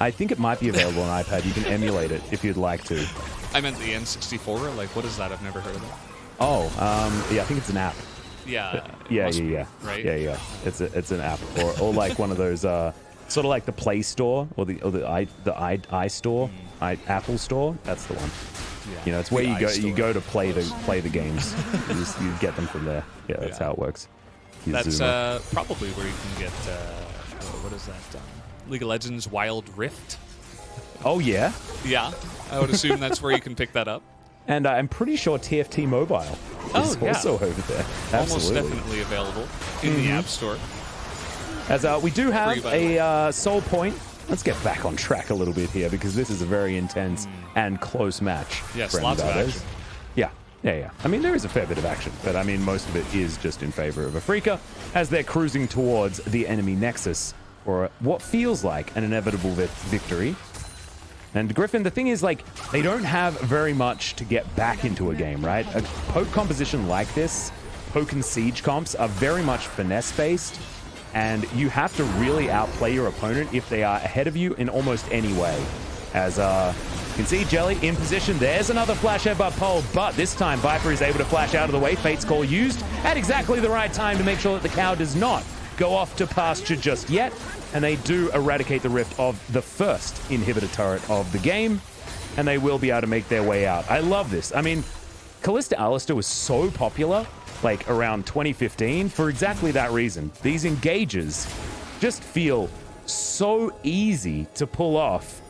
Speaker 1: I think it might be available on iPad. You can emulate it if you'd like to.
Speaker 2: I meant the N64. Like, what is that? I've never heard of it.
Speaker 1: Oh, yeah, I think it's an app.
Speaker 2: Yeah.
Speaker 1: Yeah.
Speaker 2: Right?
Speaker 1: Yeah. It's an app, or like one of those sort of like the Play Store or the iStore, Apple Store. That's the one. Yeah. You know, it's where you go to play the games. you get them from there. Yeah, that's how it works.
Speaker 2: That's probably where you can get what is that? League of Legends Wild Rift.
Speaker 1: Oh yeah.
Speaker 2: Yeah, I would assume that's where you can pick that up.
Speaker 1: And I'm pretty sure TFT Mobile is also over there. Absolutely.
Speaker 2: Almost definitely available in the App Store.
Speaker 1: As we do have a soul point. Let's get back on track a little bit here because this is a very intense and close match.
Speaker 2: Yes, lots of action.
Speaker 1: Yeah. I mean, there is a fair bit of action, but I mean, most of it is just in favor of Afreeca as they're cruising towards the enemy nexus for what feels like an inevitable victory. And Griffin, the thing is, like, they don't have very much to get back into a game, right? A poke composition like this, poke and siege comps, are very much finesse-based, and you have to really outplay your opponent if they are ahead of you in almost any way. As you can see, Jelly in position. There's another flash headbutt pole, but this time Viper is able to flash out of the way. Fate's Call used at exactly the right time to make sure that the cow does not go off to pasture just yet. And they do eradicate the rift of the first inhibitor turret of the game, and they will be able to make their way out. I love this. I mean, Callista Alistar was so popular, like around 2015, for exactly that reason. These engages just feel so easy to pull off,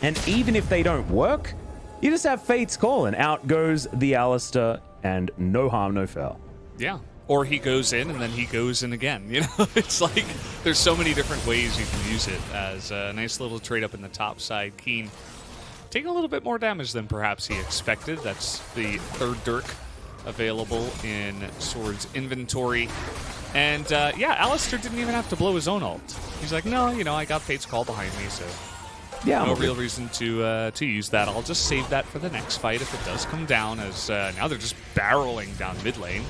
Speaker 1: and even if they don't work, you just have Fate's Call, and out goes the Alistar, and no harm, no foul.
Speaker 2: Yeah. Or he goes in and then he goes in again. You know, it's like there's so many different ways you can use it as a nice little trade up in the top side. Keen taking a little bit more damage than perhaps he expected. That's the third Dirk available in Sword's inventory. And Alistar didn't even have to blow his own ult. He's like, no, you know, I got Fate's Call behind me, so no real reason to use that. I'll just save that for the next fight if it does come down. As now they're just barreling down mid lane.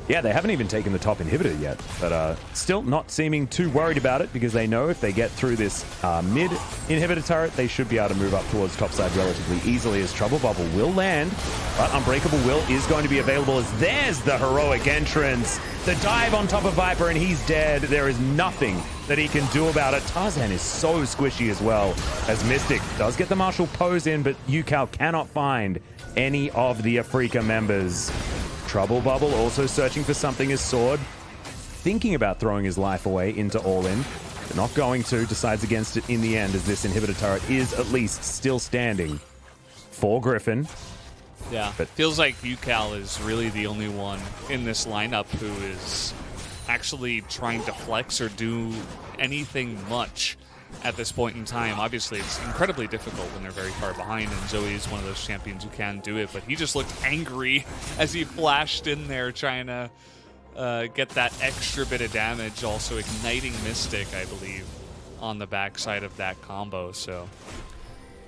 Speaker 1: Yeah, they haven't even taken the top inhibitor yet, but still not seeming too worried about it because they know if they get through this mid inhibitor turret, they should be able to move up towards topside relatively easily as Trouble Bubble will land, but Unbreakable Will is going to be available as there's the heroic entrance. The dive on top of Viper and he's dead. There is nothing that he can do about it. Tarzan is so squishy as well as Mystic does get the Martial pose in, but Yukao cannot find any of the Afreeca members. Trouble Bubble also searching for something as Sword, thinking about throwing his life away into All-In, but not going to, decides against it in the end as this inhibitor turret is at least still standing for Griffin.
Speaker 2: Yeah, but feels like Yukao is really the only one in this lineup who is actually trying to flex or do anything much at this point in time. Obviously, it's incredibly difficult when they're very far behind, and Zoe is one of those champions who can do it, but he just looked angry as he flashed in there trying to get that extra bit of damage, also igniting Mystic, I believe, on the backside of that combo. So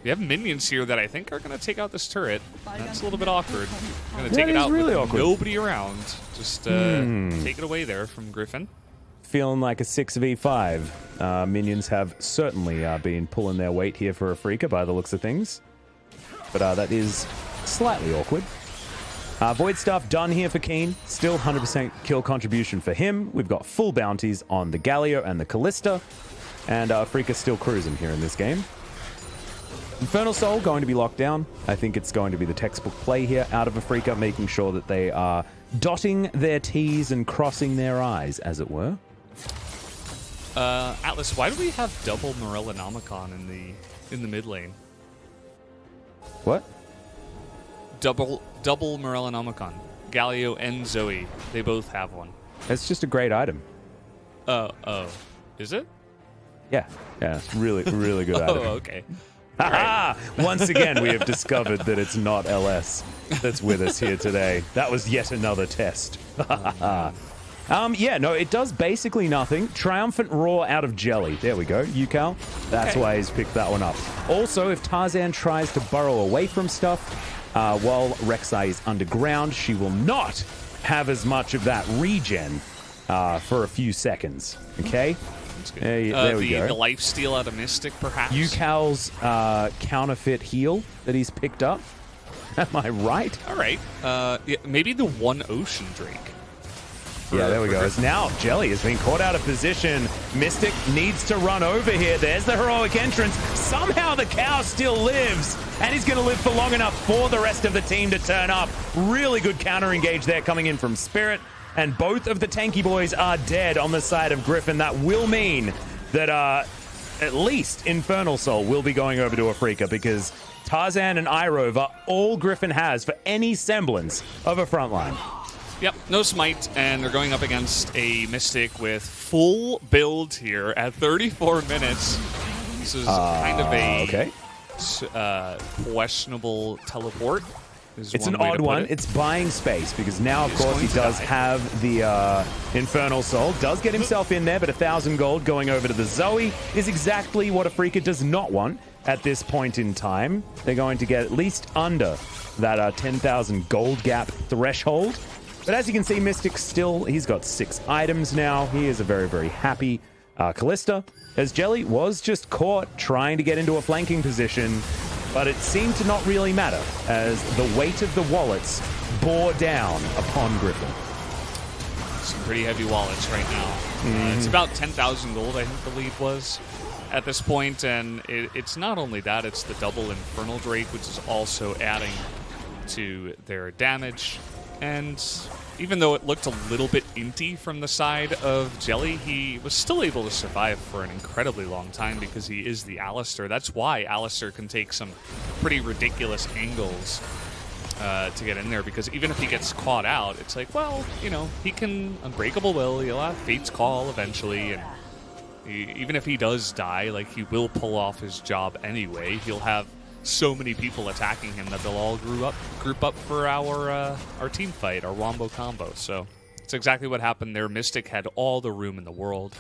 Speaker 2: we have minions here that I think are going to take out this turret. That's a little bit awkward. Going to take it out
Speaker 1: really
Speaker 2: with
Speaker 1: awkward.
Speaker 2: nobody around. Just take it away there from Griffin.
Speaker 1: Feeling like a 6v5. Minions have certainly been pulling their weight here for Afreeca by the looks of things. But that is slightly awkward. Void Staff done here for Keen. Still 100% kill contribution for him. We've got full bounties on the Galio and the Callista. And Afreeca still cruising here in this game. Infernal Soul going to be locked down. I think it's going to be the textbook play here out of Afreeca, making sure that they are dotting their T's and crossing their I's, as it were.
Speaker 2: Atlas, why do we have double Morellonomicon in the mid lane?
Speaker 1: What?
Speaker 2: Double Morellonomicon. Galio and Zoe, they both have one.
Speaker 1: It's just a great item.
Speaker 2: Oh. Is it?
Speaker 1: Yeah, it's really, really good item.
Speaker 2: Oh, okay.
Speaker 1: Right. Once again, we have discovered that it's not LS that's with us here today. That was yet another test. Yeah, no, it does basically nothing. Triumphant Roar out of Jelly. There we go, Yukao. That's why he's picked that one up. Also, if Tarzan tries to burrow away from stuff while Rek'Sai is underground, she will not have as much of that regen for a few seconds. Okay? There we go.
Speaker 2: The lifesteal out of Mystic, perhaps?
Speaker 1: Yukao's counterfeit heal that he's picked up. Am I right?
Speaker 2: All right. Yeah, maybe the one Ocean Drake.
Speaker 1: Yeah, there we go. As now Jelly has been caught out of position. Mystic needs to run over here. There's the heroic entrance. Somehow the cow still lives, and he's going to live for long enough for the rest of the team to turn up. Really good counter engage there coming in from Spirit, and both of the tanky boys are dead on the side of Griffin. That will mean that at least Infernal Soul will be going over to Afreeca, because Tarzan and Iroh are all Griffin has for any semblance of a front line.
Speaker 2: Yep, no smite, and they're going up against a Mystic with full build here at 34 minutes. This is kind of a questionable teleport.
Speaker 1: It's an odd one. It's buying space, because now, of course, he does have the Infernal Soul. Does get himself in there, but 1,000 gold going over to the Zoe is exactly what Afreeca does not want at this point in time. They're going to get at least under that 10,000 gold gap threshold. But as you can see, Mystic still, he's got 6 items now. He is a very, very happy Callista, as Jelly was just caught trying to get into a flanking position, but it seemed to not really matter as the weight of the wallets bore down upon Griffin.
Speaker 2: Some pretty heavy wallets right now. It's about 10,000 gold, I think the lead was at this point, and it's not only that, it's the double Infernal Drake, which is also adding to their damage. And even though it looked a little bit inty from the side of Jelly, he was still able to survive for an incredibly long time because he is the Alistar. That's why Alistar can take some pretty ridiculous angles to get in there, because even if he gets caught out, it's like, well, you know, he can Unbreakable Will, he'll have Fate's Call eventually, and even if he does die, like, he will pull off his job anyway. He'll have so many people attacking him that they'll all group up for our team fight, our wombo combo. So it's exactly what happened there. Mystic had all the room in the world.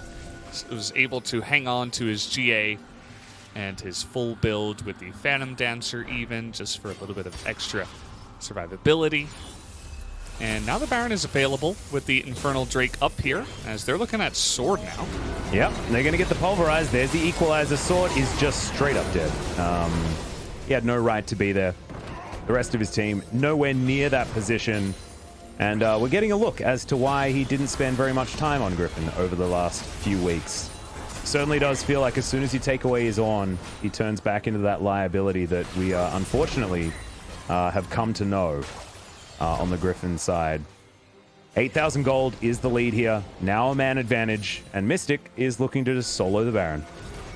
Speaker 2: Was able to hang on to his GA and his full build with the Phantom Dancer even, just for a little bit of extra survivability. And now the Baron is available with the Infernal Drake up here, as they're looking at Sword now.
Speaker 1: Yep, they're going to get the Pulverize. There's the Equalizer. Sword is just straight up dead. He had no right to be there. The rest of his team nowhere near that position. And we're getting a look as to why he didn't spend very much time on Griffin over the last few weeks. Certainly does feel like as soon as you take away his on, he turns back into that liability that we unfortunately have come to know on the Griffin side. 8,000 gold is the lead here. Now a man advantage, and Mystic is looking to just solo the Baron.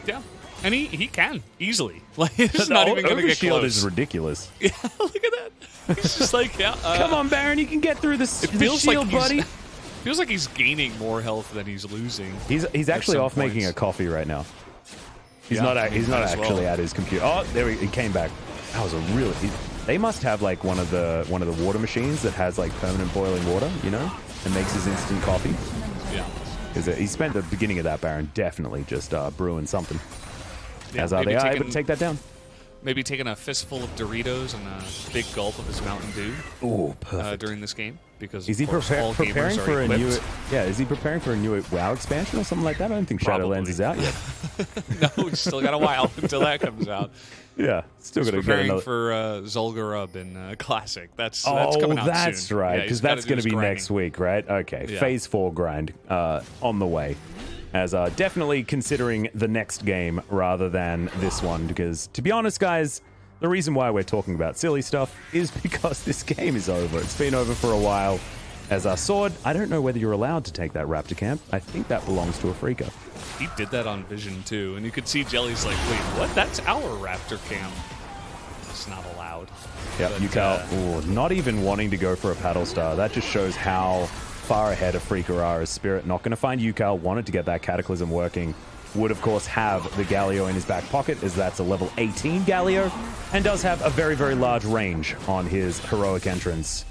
Speaker 2: Yeah, and he can easily. Like, it's not even going to get
Speaker 1: shield
Speaker 2: close.
Speaker 1: Is ridiculous.
Speaker 2: Yeah, look at that. He's just like, yeah.
Speaker 1: Come on, Baron, you can get through the shield,
Speaker 2: like
Speaker 1: buddy.
Speaker 2: Feels like he's gaining more health than he's losing.
Speaker 1: He's actually off making a coffee right now. He's not actually at his computer. Oh, there he came back. That was a really. They must have like one of the water machines that has like permanent boiling water, you know, and makes his instant coffee.
Speaker 2: Yeah.
Speaker 1: Because he spent the beginning of that Baron definitely just brewing something.
Speaker 2: Yeah,
Speaker 1: As they are able to take that down.
Speaker 2: Maybe taking a fistful of Doritos and a big gulp of his Mountain Dew.
Speaker 1: Oh, perfect.
Speaker 2: During this game, because
Speaker 1: is he preparing for a new? Yeah, is he preparing for a new WoW expansion or something like that? I don't think Shadowlands is out yet.
Speaker 2: No, we still got a while until that comes out.
Speaker 1: Yeah, still got to get another.
Speaker 2: For Zul'Gurub in Classic. That's coming out
Speaker 1: that's
Speaker 2: soon.
Speaker 1: right,
Speaker 2: because
Speaker 1: that's going to be next week, right? Okay,
Speaker 2: Yeah.
Speaker 1: Phase 4 grind on the way. As definitely considering the next game rather than this one, because to be honest, guys, the reason why we're talking about silly stuff is because this game is over. It's been over for a while. As our Sword, I don't know whether you're allowed to take that Raptor camp. I think that belongs to Afreeca.
Speaker 2: He did that on Vision too, and you could see Jelly's like, wait, what? That's our Raptor camp. It's not allowed.
Speaker 1: Yep, Yukal, not even wanting to go for a paddle star. That just shows how far ahead Afreeca are as Spirit. Not going to find Yukal, wanted to get that Cataclysm working. Would, of course, have the Galio in his back pocket, as that's a level 18 Galio, and does have a very, very large range on his heroic entrance.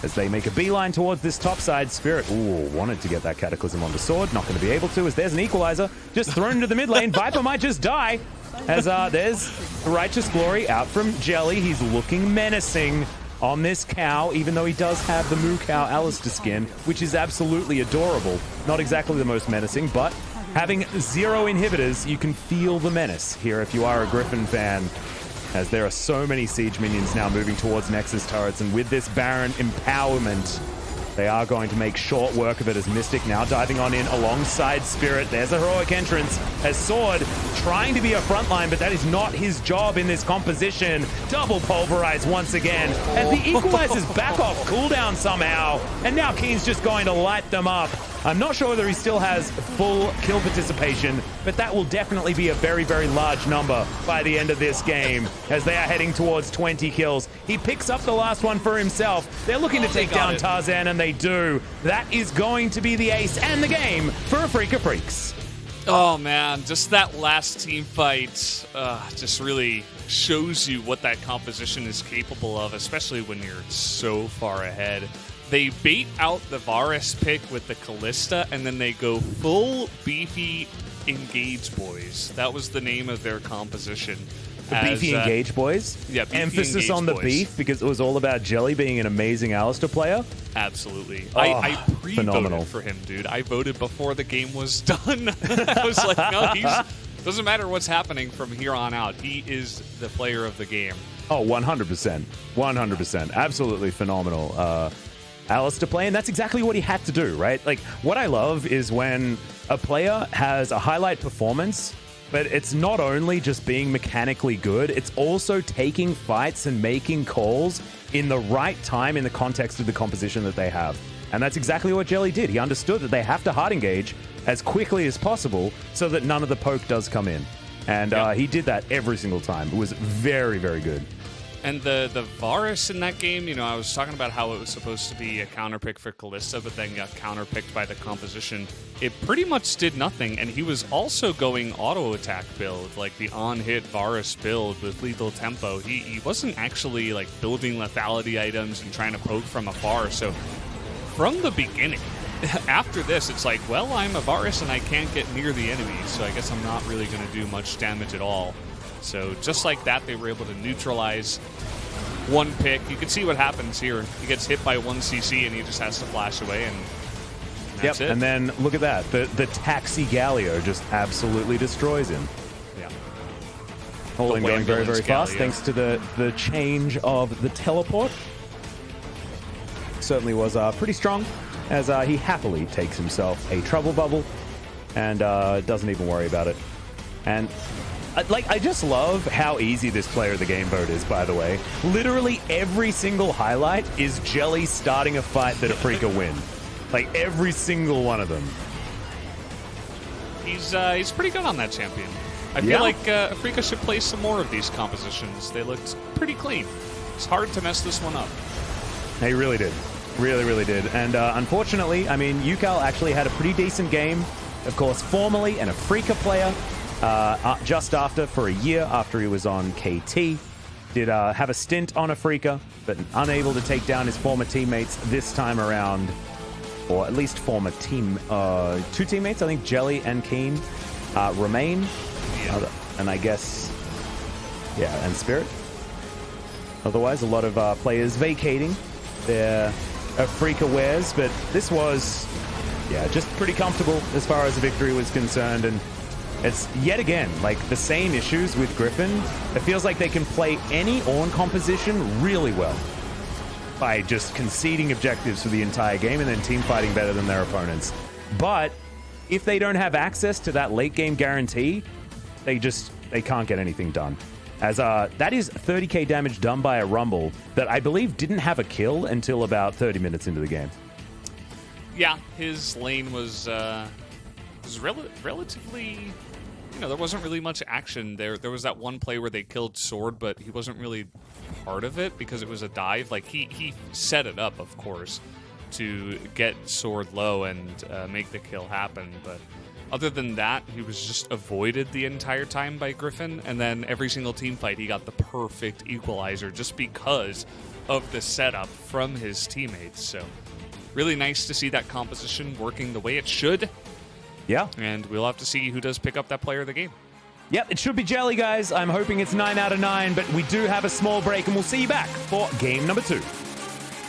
Speaker 1: As they make a beeline towards this top side, Spirit, wanted to get that Cataclysm onto Sword, not going to be able to, as there's an Equalizer, just thrown into the mid lane. Viper might just die, as there's Righteous Glory out from Jelly. He's looking menacing on this cow, even though he does have the Moo Cow Alistair skin, which is absolutely adorable. Not exactly the most menacing, but having 0 inhibitors, you can feel the menace here if you are a Griffin fan, as there are so many siege minions now moving towards Nexus turrets, and with this Baron empowerment, they are going to make short work of it, as Mystic now diving on in alongside Spirit. There's a heroic entrance as Sword trying to be a frontline, but that is not his job in this composition. Double Pulverize once again as the Equalizer's back off cooldown somehow, and now Keen's just going to light them up. I'm not sure whether he still has full kill participation, but that will definitely be a very, very large number by the end of this game, as they are heading towards 20 kills. He picks up the last one for himself. They're looking to take down Tarzan, and they do. That is going to be the ace and the game for Afreeca Freecs.
Speaker 2: Oh man, just that last team fight just really shows you what that composition is capable of, especially when you're so far ahead. They bait out the Varus pick with the Callista, and then they go full beefy Engage Boys. That was the name of their composition.
Speaker 1: The beefy Engage Boys?
Speaker 2: Yeah, beefy
Speaker 1: Emphasis
Speaker 2: Engage
Speaker 1: on the
Speaker 2: Boys.
Speaker 1: Beef, because it was all about Jelly being an amazing Alistair player?
Speaker 2: Absolutely.
Speaker 1: Oh,
Speaker 2: I pre-voted
Speaker 1: phenomenal.
Speaker 2: for him, dude. I voted before the game was done. I was like, no, doesn't matter what's happening from here on out. He is the player of the game.
Speaker 1: Oh, 100%. 100%. Absolutely phenomenal. Alistair playing, that's exactly what he had to do, right? Like, what I love is when a player has a highlight performance, but it's not only just being mechanically good, it's also taking fights and making calls in the right time in the context of the composition that they have. And that's exactly what Jelly did. He understood that they have to hard engage as quickly as possible so that none of the poke does come in. And he did that every single time. It was very, very good.
Speaker 2: And the Varus in that game, you know, I was talking about how it was supposed to be a counterpick for Callista, but then got counterpicked by the composition. It pretty much did nothing, and he was also going auto-attack build, like the on-hit Varus build with lethal tempo. He wasn't actually, like, building lethality items and trying to poke from afar, so from the beginning, after this, it's like, well, I'm a Varus and I can't get near the enemy, so I guess I'm not really going to do much damage at all. So just like that, they were able to neutralize one pick. You can see what happens here. He gets hit by 1 CC and he just has to flash away, and that's it.
Speaker 1: And then look at that. The Taxi Galio just absolutely destroys him.
Speaker 2: Yeah.
Speaker 1: Holding going very, very fast thanks to the change of the teleport. Certainly was pretty strong, as he happily takes himself a trouble bubble and doesn't even worry about it. And I just love how easy this player of the game vote is, by the way. Literally every single highlight is Jelly starting a fight that Afreeca win. Like, every single one of them.
Speaker 2: He's pretty good on that champion. I feel like Afreeca should play some more of these compositions. They looked pretty clean. It's hard to mess this one up.
Speaker 1: He really did. Really, really did. And unfortunately, I mean, Yukal actually had a pretty decent game. Of course, formerly an Afreeca player. Just after, for a year after he was on KT. Did have a stint on Afreeca, but unable to take down his former teammates this time around. Or at least former team, 2 teammates, I think Jelly and Keen, remain. Yeah. And I guess, yeah, and Spirit. Otherwise, a lot of players vacating their Afreeca wares, but this was, yeah, just pretty comfortable as far as the victory was concerned. And it's yet again like the same issues with Griffin. It feels like they can play any Ornn composition really well by just conceding objectives for the entire game and then team fighting better than their opponents. But if they don't have access to that late game guarantee, they can't get anything done. As that is 30k damage done by a Rumble that I believe didn't have a kill until about 30 minutes into the game.
Speaker 2: Yeah, his lane was relatively, there wasn't really much action there. There was that one play where they killed Sword, but he wasn't really part of it because it was a dive. Like, he set it up, of course, to get Sword low and make the kill happen. But other than that, he was just avoided the entire time by Griffin. And then every single team fight, he got the perfect equalizer just because of the setup from his teammates. So really nice to see that composition working the way it should.
Speaker 1: Yeah.
Speaker 2: And we'll have to see who does pick up that player of the game.
Speaker 1: Yep, it should be Jelly, guys. I'm hoping it's 9 out of 9, but we do have a small break, and we'll see you back for game number 2.